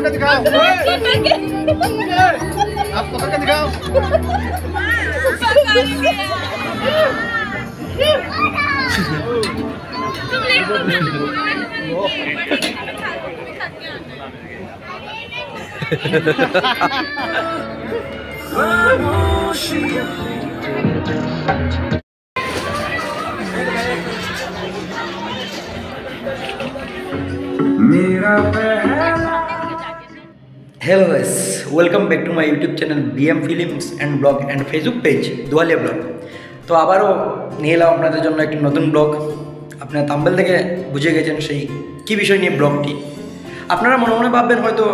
के दिखाओ, आप पकड़ के दिखाओ। Hello guys, welcome back to my YouTube channel BM films and blog and Facebook page Dualiya blog. तो आबारो নিয়ে এলাম আপনাদের জন্য একটি নতুন ব্লগ। আপনারা থাম্বনেল থেকে বুঝে গেছেন সেই কি বিষয় নিয়ে ব্লগটি। আপনারা মনে মনে ভাববেন হয়তো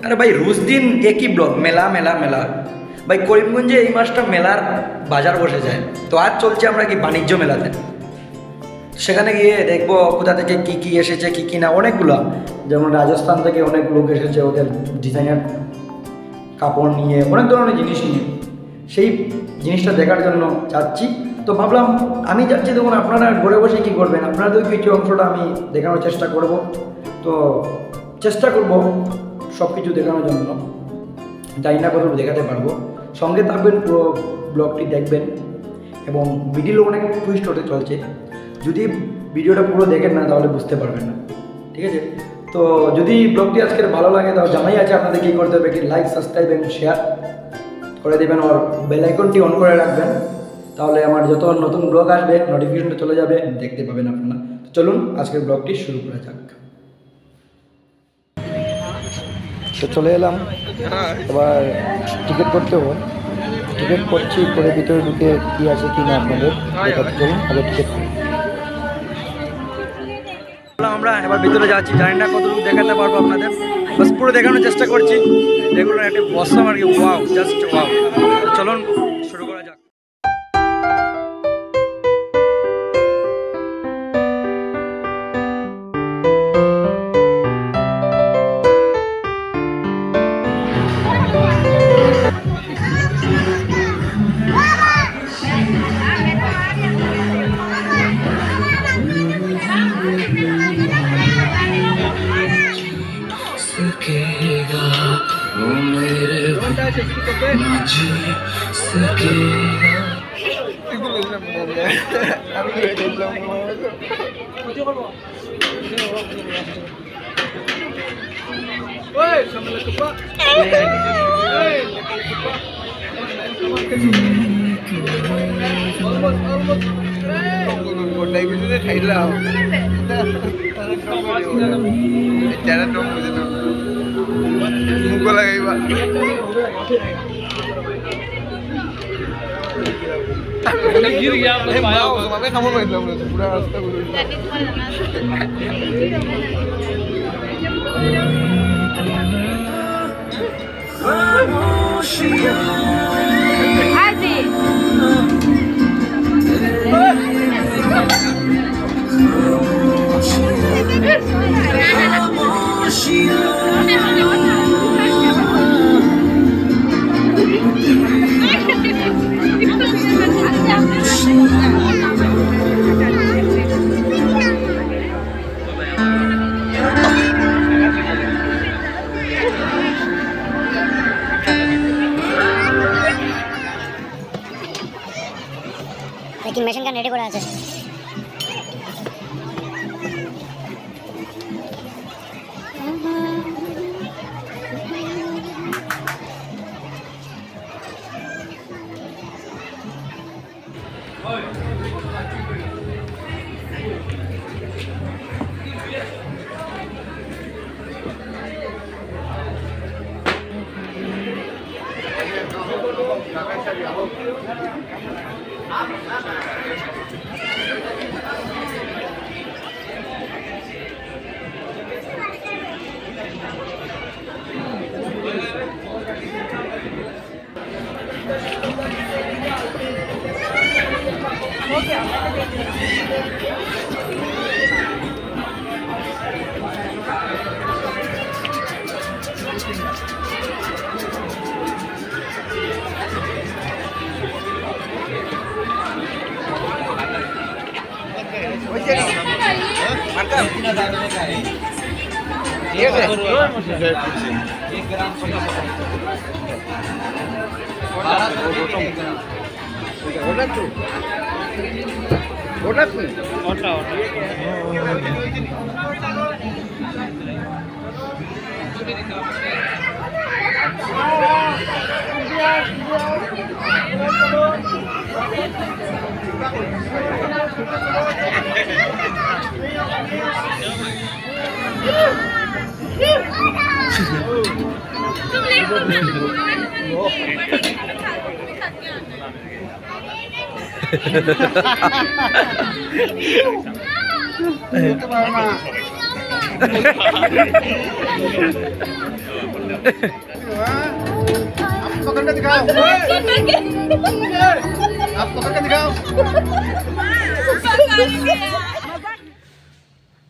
আরে ভাই রোজ দিন একই ব্লগ, মেলা মেলা মেলা। ভাই করিমগঞ্জে এই মাসটা মেলার বাজার বসে যায়। তো আজ চলছে আমরা কি বাণিজ্য মেলাতে, সেখানে গিয়ে দেখবো কোথা থেকে কী কী এসেছে কী কী না, অনেকগুলো। যেমন রাজস্থান থেকে অনেক লোক এসেছে ওদের ডিজাইনার কাপড় নিয়ে, অনেক ধরনের জিনিস নিয়ে। সেই জিনিসটা দেখার জন্য যাচ্ছি। তো ভাবলাম আমি যাচ্ছি, দেখুন আপনারা ঘরে বসে কী করবেন, আপনাদের কিছু অংশটা আমি দেখানোর চেষ্টা করব। তো চেষ্টা করব সব কিছু দেখানোর জন্য, জানি না কতটুকু দেখাতে পারবো। সঙ্গে থাকবেন, পুরো ব্লগটি দেখবেন এবং মিডিলও অনেক টুইস্ট হতে চলছে। যদি ভিডিওটা পুরো দেখেন না তাহলে বুঝতে পারবেন না, ঠিক আছে? তো যদি ব্লগটি আজকের ভালো লাগে তাহলে জানাই আছে আপনাদের কী করতে হবে, একটি লাইক, সাবস্ক্রাইব এবং শেয়ার করে দেবেন আর বেল আইকনটি অন করে রাখবেন। তাহলে আমার যত নতুন ব্লগ আসবে নোটিফিকেশনটা চলে যাবে, দেখতে পাবেন আপনারা। তো চলুন আজকের ব্লগটি শুরু করা যাক। তো চলে এলাম, এবার টিকিট করতে হবে। টিকিট করছি, করে ভিতরে ঢুকে কী আছে কি না আপনাদের দেখাতে। চলুন আগে টিকিট করি। আমরা এবার ভিতরে যাচ্ছি, জানি না কতটুকু দেখাতে পারবো আপনাদের, বাস পুরো দেখানোর চেষ্টা করছি। এগুলো একটা বসাম আর কি, ওয়াও, জাস্ট ওয়াও। চলুন শুরু করা যাক। गिर गया मैं खबर बैठा पूरा रास्ता लेकिन मेशिन का रेडी করা আছে।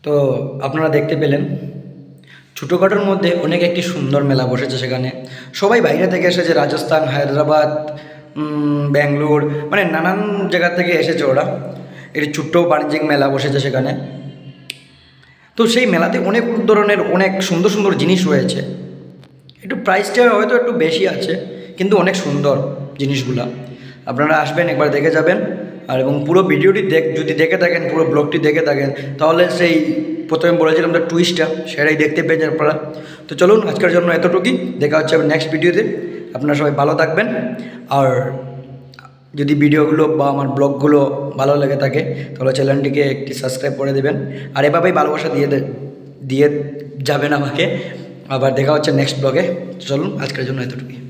তো আপনারা দেখতে পেলেন ছোটোখাটোর মধ্যে অনেক একটি সুন্দর মেলা বসেছে সেখানে। সবাই বাইরে থেকে এসেছে, রাজস্থান, হায়দ্রাবাদ, ব্যাঙ্গালোর, মানে নানান জায়গা থেকে এসেছে ওরা। একটি ছোট্ট বাণিজ্যিক মেলা বসেছে সেখানে। তো সেই মেলাতে অনেক ধরনের অনেক সুন্দর সুন্দর জিনিস রয়েছে। একটু প্রাইসটা হয়তো একটু বেশি আছে, কিন্তু অনেক সুন্দর জিনিসগুলা। আপনারা আসবেন, একবার দেখে যাবেন। আর এবং পুরো ভিডিওটি যদি দেখে থাকেন, পুরো ব্লগটি দেখে থাকেন, তাহলে সেই প্রথমে বলেছিলাম যে টুইস্টটা সেটাই দেখতে পেয়েছেন আপনারা। তো চলুন, আজকের জন্য এতটুকুই। দেখা হচ্ছে নেক্সট ভিডিওতে। আপনারা সবাই ভালো থাকবেন। আর যদি ভিডিওগুলো বা আমার ব্লগগুলো ভালো লেগে থাকে তাহলে চ্যানেলটিকে একটি সাবস্ক্রাইব করে দেবেন। আর এভাবেই ভালোবাসা দিয়ে যাবেন আমাকে। আবার দেখা হচ্ছে নেক্সট ব্লগে। চলুন, আজকের জন্য এতটুকুই।